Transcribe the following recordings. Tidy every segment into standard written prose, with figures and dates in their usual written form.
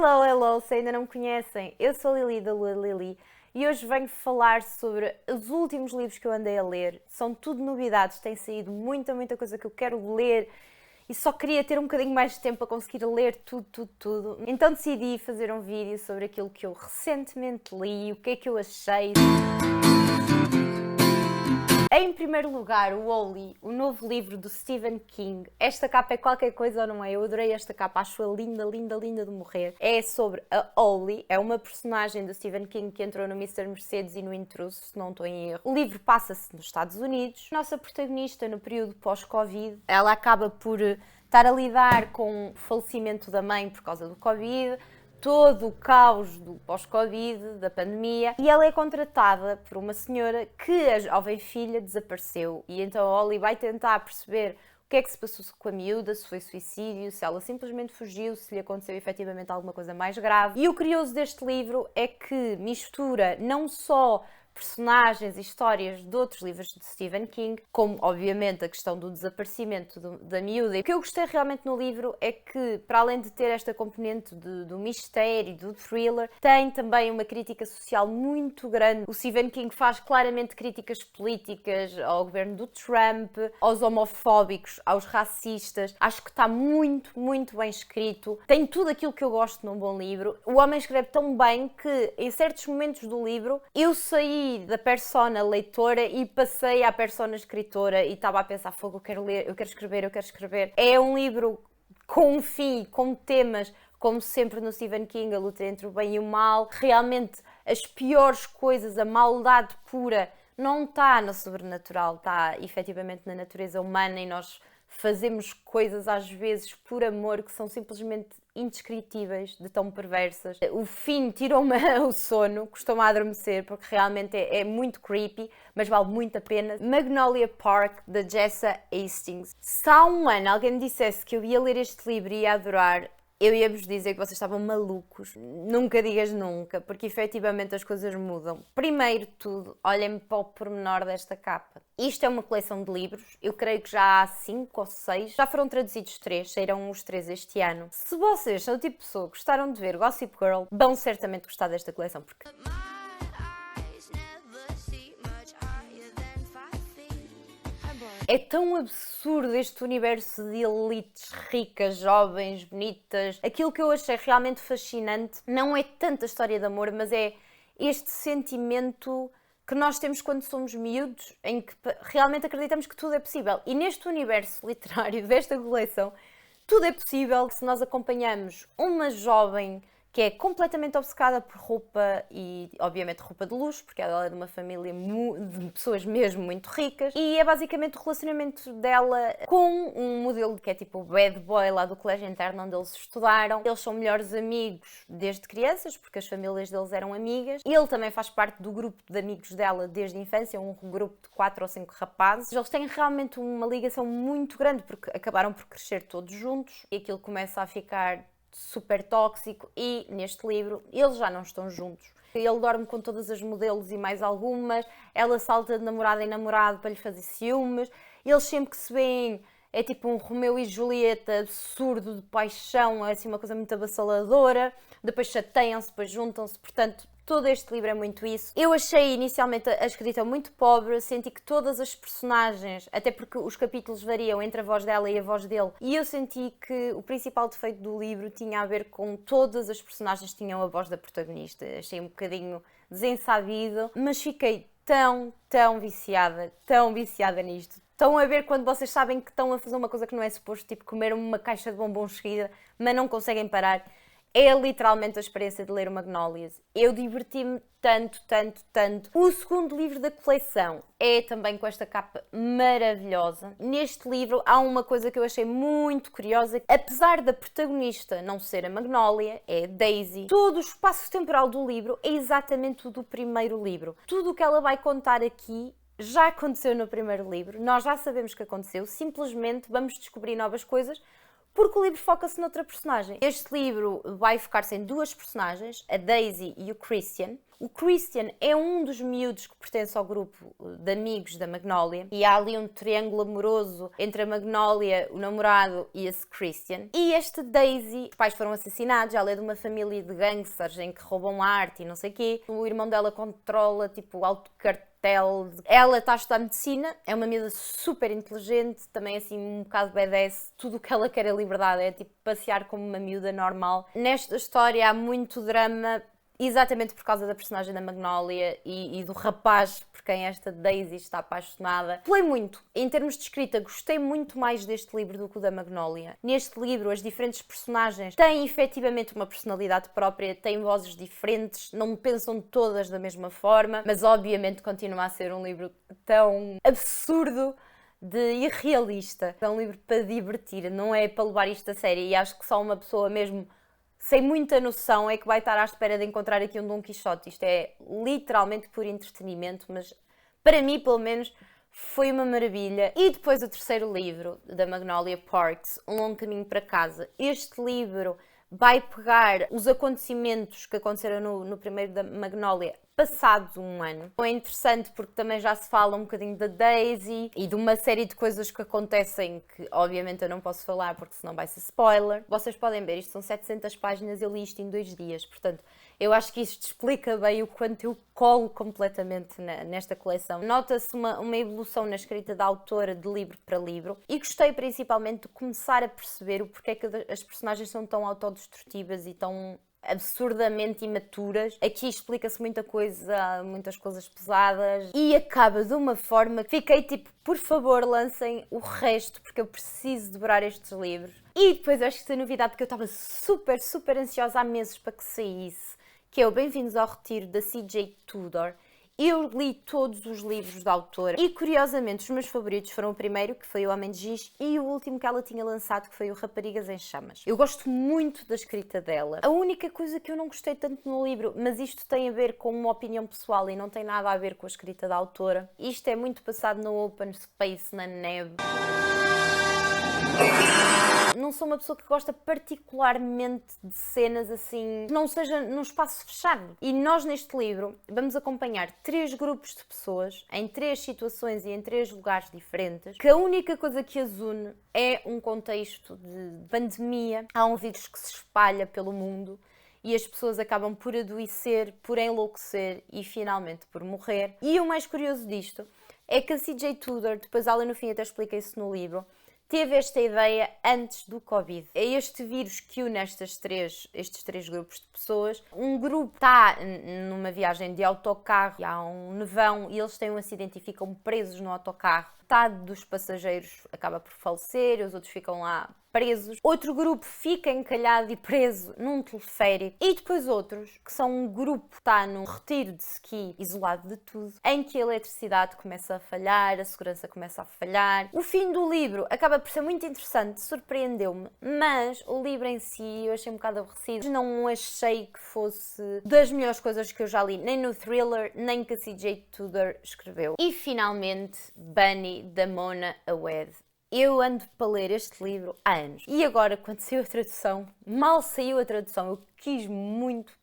Hello, hello, se ainda não me conhecem, eu sou a Lili da Lua Lili e hoje venho falar sobre os últimos livros que eu andei a ler. São tudo novidades, tem saído muita coisa que eu quero ler e só queria ter um bocadinho mais de tempo para conseguir ler tudo. Então decidi fazer um vídeo sobre aquilo que eu recentemente li, o que é que eu achei. Em primeiro lugar, o Oli, o novo livro do Stephen King. Esta capa é qualquer coisa ou não é? Eu adorei esta capa, acho-a linda de morrer. É sobre a Oli, é uma personagem do Stephen King que entrou no Mr. Mercedes e no Intruso, se não estou em erro. O livro passa-se nos Estados Unidos. A nossa protagonista, no período pós-Covid, ela acaba por estar a lidar com o falecimento da mãe por causa do Covid, todo o caos do pós-Covid, da pandemia, e ela é contratada por uma senhora que a jovem filha desapareceu. E então a Oli vai tentar perceber o que é que se passou com a miúda, se foi suicídio, se ela simplesmente fugiu, se lhe aconteceu efetivamente alguma coisa mais grave. E o curioso deste livro é que mistura não só personagens e histórias de outros livros de Stephen King, como obviamente a questão do desaparecimento da miúda. E o que eu gostei realmente no livro é que, para além de ter esta componente do mistério, do thriller, tem também uma crítica social muito grande. O Stephen King faz claramente críticas políticas ao governo do Trump, aos homofóbicos, aos racistas. Acho que está muito bem escrito. Tem tudo aquilo que eu gosto num bom livro. O homem escreve tão bem que, em certos momentos do livro, eu saí da persona leitora e passei à persona escritora e estava a pensar, fogo, eu quero ler, eu quero escrever. É um livro com um fim, com temas, como sempre no Stephen King, a luta entre o bem e o mal. Realmente, as piores coisas, a maldade pura, não está no sobrenatural, está efetivamente na natureza humana e nós fazemos coisas às vezes por amor que são simplesmente indescritíveis, de tão perversas. O fim tirou-me o sono, custou-me a adormecer porque realmente é muito creepy, mas vale muito a pena. Magnolia Park, da Jessa Hastings. Se há um ano alguém me dissesse que eu ia ler este livro e ia adorar, eu ia-vos dizer que vocês estavam malucos. Nunca digas nunca, porque efetivamente as coisas mudam. Primeiro de tudo, olhem para o pormenor desta capa. Isto é uma coleção de livros, eu creio que já há 5 ou 6, já foram traduzidos 3, saíram os 3 este ano. Se vocês são o tipo de pessoa que gostaram de ver Gossip Girl, vão certamente gostar desta coleção, porque é tão absurdo este universo de elites ricas, jovens, bonitas. Aquilo que eu achei realmente fascinante não é tanto a história de amor, mas é este sentimento que nós temos quando somos miúdos, em que realmente acreditamos que tudo é possível. E neste universo literário desta coleção, tudo é possível se nós acompanhamos uma jovem que é completamente obcecada por roupa e, obviamente, roupa de luxo, porque ela é de uma família de pessoas mesmo muito ricas, e é basicamente o relacionamento dela com um modelo que é tipo o bad boy lá do colégio interno onde eles estudaram. Eles são melhores amigos desde crianças, porque as famílias deles eram amigas. Ele também faz parte do grupo de amigos dela desde a infância, um grupo de 4 ou 5 rapazes. Eles têm realmente uma ligação muito grande, porque acabaram por crescer todos juntos, e aquilo começa a ficar super tóxico e neste livro eles já não estão juntos. Ele dorme com todas as modelos e mais algumas, ela salta de namorado em namorado para lhe fazer ciúmes, eles sempre que se veem é tipo um Romeu e Julieta absurdo de paixão, é assim uma coisa muito avassaladora, depois chateiam-se, depois juntam-se, portanto todo este livro é muito isso. Eu achei inicialmente a escrita muito pobre, senti que todas as personagens, até porque os capítulos variam entre a voz dela e a voz dele, e eu senti que o principal defeito do livro tinha a ver com todas as personagens tinham a voz da protagonista. Achei um bocadinho desensabido, mas fiquei tão viciada nisto. Estão a ver quando vocês sabem que estão a fazer uma coisa que não é suposto, tipo comer uma caixa de bombons seguida, mas não conseguem parar. É literalmente a experiência de ler o Magnolias. Eu diverti-me tanto. O segundo livro da coleção é também com esta capa maravilhosa. Neste livro há uma coisa que eu achei muito curiosa. Apesar da protagonista não ser a Magnolia, é a Daisy, todo o espaço temporal do livro é exatamente o do primeiro livro. Tudo o que ela vai contar aqui já aconteceu no primeiro livro. Nós já sabemos que aconteceu, simplesmente vamos descobrir novas coisas porque o livro foca-se noutra personagem. Este livro vai focar-se em duas personagens, a Daisy e o Christian. O Christian é um dos miúdos que pertence ao grupo de amigos da Magnolia e há ali um triângulo amoroso entre a Magnolia, o namorado e esse Christian. E esta Daisy, os pais foram assassinados, ela é de uma família de gangsters em que roubam arte e não sei o quê. O irmão dela controla tipo o alto cartel. Ela está a estudar medicina, é uma miúda super inteligente, também assim um bocado badass. Tudo o que ela quer é liberdade, é tipo passear como uma miúda normal. Nesta história há muito drama, exatamente por causa da personagem da Magnolia e do rapaz por quem esta Daisy está apaixonada. Gostei muito. Em termos de escrita, gostei muito mais deste livro do que o da Magnolia. Neste livro, as diferentes personagens têm efetivamente uma personalidade própria, têm vozes diferentes, não pensam todas da mesma forma, mas obviamente continua a ser um livro tão absurdo de irrealista. É um livro para divertir, não é para levar isto a sério, e acho que só uma pessoa mesmo sem muita noção é que vai estar à espera de encontrar aqui um Dom Quixote. Isto é literalmente por entretenimento, mas para mim, pelo menos, foi uma maravilha. E depois o terceiro livro, da Magnolia Parks, Um Longo Caminho para Casa. Este livro vai pegar os acontecimentos que aconteceram no primeiro da Magnolia passados um ano. É interessante porque também já se fala um bocadinho da Daisy e de uma série de coisas que acontecem que obviamente eu não posso falar porque senão vai ser spoiler. Vocês podem ver, isto são 700 páginas, eu li isto em 2 dias, portanto eu acho que isto explica bem o quanto eu colo completamente nesta coleção. Nota-se uma evolução na escrita da autora de livro para livro e gostei principalmente de começar a perceber o porquê é que as personagens são tão autodestrutivas e tão absurdamente imaturas. Aqui explica-se muita coisa, muitas coisas pesadas e acaba de uma forma que fiquei tipo, por favor, lancem o resto porque eu preciso devorar estes livros. E depois acho que esta novidade, porque eu estava super ansiosa há meses para que saísse, que é o Bem-vindos ao Retiro da C.J. Tudor. Eu li todos os livros da autora e, curiosamente, os meus favoritos foram o primeiro, que foi O Homem de Giz, e o último que ela tinha lançado, que foi o Raparigas em Chamas. Eu gosto muito da escrita dela. A única coisa que eu não gostei tanto no livro, mas isto tem a ver com uma opinião pessoal e não tem nada a ver com a escrita da autora, isto é muito passado no open space, na neve. Não sou uma pessoa que gosta particularmente de cenas assim, que não seja num espaço fechado. E nós neste livro vamos acompanhar 3 grupos de pessoas em 3 situações e em 3 lugares diferentes, que a única coisa que as une é um contexto de pandemia. Há um vírus que se espalha pelo mundo e as pessoas acabam por adoecer, por enlouquecer e finalmente por morrer. E o mais curioso disto é que a C.J. Tudor, depois ela no fim até explica isso no livro, teve esta ideia antes do Covid. É este vírus que une estes três grupos de pessoas. Um grupo está numa viagem de autocarro, e há um nevão e eles têm um acidente e ficam presos no autocarro. Metade dos passageiros acaba por falecer, os outros ficam lá presos. Outro grupo fica encalhado e preso num teleférico. E depois outros, que são um grupo que está num retiro de ski isolado de tudo, em que a eletricidade começa a falhar, a segurança começa a falhar. O fim do livro acaba por ser muito interessante, surpreendeu-me, mas o livro em si eu achei um bocado aborrecido. Não achei que fosse das melhores coisas que eu já li, nem no thriller, nem que a C.J. Tudor escreveu. E finalmente, Bunny, da Mona Awed. Eu ando para ler este livro há anos. E agora, quando saiu a tradução, mal saiu a tradução, eu quis muito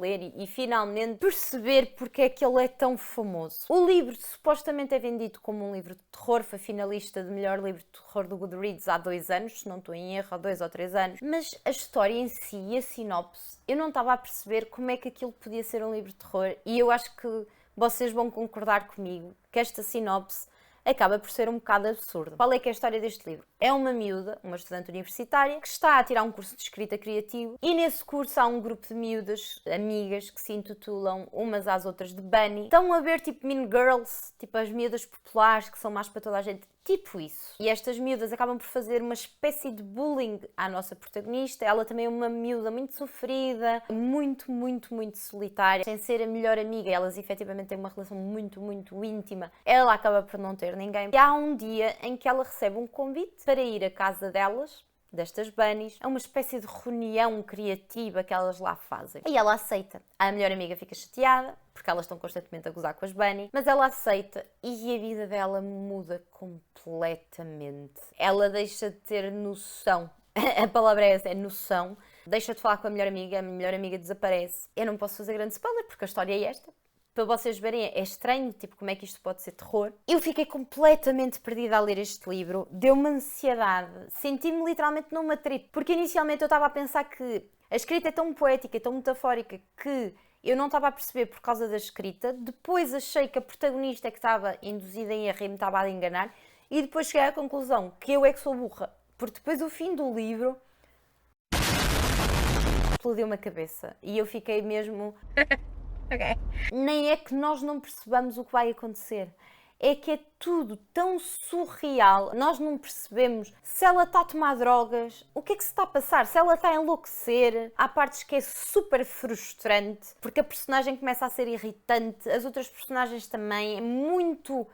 ler e finalmente perceber porque é que ele é tão famoso. O livro supostamente é vendido como um livro de terror, foi finalista de melhor livro de terror do Goodreads há 2 anos, se não estou em erro, há 2 ou 3 anos. Mas a história em si e a sinopse, eu não estava a perceber como é que aquilo podia ser um livro de terror e eu acho que vocês vão concordar comigo que esta sinopse acaba por ser um bocado absurdo. Qual é que é a história deste livro? É uma miúda, uma estudante universitária, que está a tirar um curso de escrita criativo e nesse curso há um grupo de miúdas, amigas, que se intitulam umas às outras de Bunny. Estão a ver tipo Mean Girls, tipo as miúdas populares que são mais para toda a gente. Tipo isso. E estas miúdas acabam por fazer uma espécie de bullying à nossa protagonista. Ela também é uma miúda muito sofrida, muito solitária. Sem ser a melhor amiga, elas efetivamente têm uma relação muito íntima. Ela acaba por não ter ninguém. E há um dia em que ela recebe um convite para ir à casa delas, destas bunnies, a uma espécie de reunião criativa que elas lá fazem. E ela aceita. A melhor amiga fica chateada, porque elas estão constantemente a gozar com as bunnies, mas ela aceita e a vida dela muda completamente. Ela deixa de ter noção A palavra é essa, é noção. Deixa de falar com a minha melhor amiga desaparece. Eu não posso fazer grande spoiler, porque a história é esta. Para vocês verem, é estranho, tipo, como é que isto pode ser terror. Eu fiquei completamente perdida a ler este livro, deu-me ansiedade, senti-me literalmente numa trip, porque inicialmente eu estava a pensar que a escrita é tão poética, tão metafórica, que eu não estava a perceber por causa da escrita. Depois achei que a protagonista é que estava induzida em erro e me estava a enganar, e depois cheguei à conclusão que eu é que sou burra, porque depois o fim do livro explodiu-me a cabeça, e eu fiquei mesmo... Okay. Nem é que nós não percebamos o que vai acontecer, é que é tudo tão surreal, nós não percebemos se ela está a tomar drogas, o que é que se está a passar, se ela está a enlouquecer. Há partes que é super frustrante, porque a personagem começa a ser irritante, as outras personagens também, é muito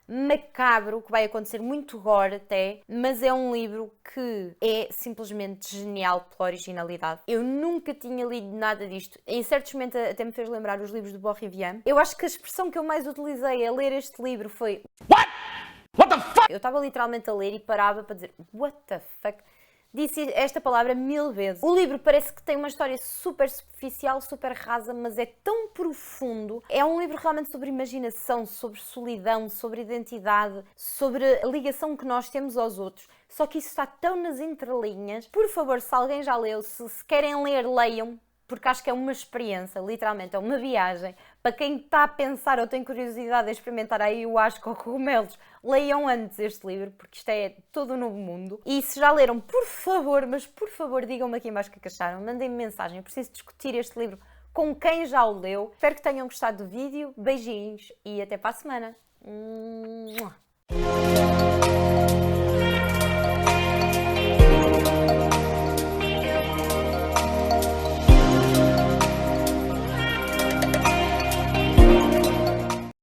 macabro o que vai acontecer, muito gore até, mas é um livro que é simplesmente genial pela originalidade. Eu nunca tinha lido nada disto, em certos momentos até me fez lembrar os livros de Bois-Rivian. Eu acho que a expressão que eu mais utilizei a ler este livro foi What? What the fuck? Eu estava literalmente a ler e parava para dizer What the fuck? Disse esta palavra 1000 vezes. O livro parece que tem uma história super superficial, super rasa, mas é tão profundo. É um livro realmente sobre imaginação, sobre solidão, sobre identidade, sobre a ligação que nós temos aos outros. Só que isso está tão nas entrelinhas. Por favor, se alguém já leu, se querem ler, leiam. Porque acho que é uma experiência, literalmente, é uma viagem. Para quem está a pensar ou tem curiosidade de experimentar aí o asco ou cogumelos, leiam antes este livro, porque isto é todo um novo mundo. E se já leram, por favor, mas por favor, digam-me aqui embaixo o que acharam. Mandem-me mensagem, eu preciso discutir este livro com quem já o leu. Espero que tenham gostado do vídeo. Beijinhos e até para a semana.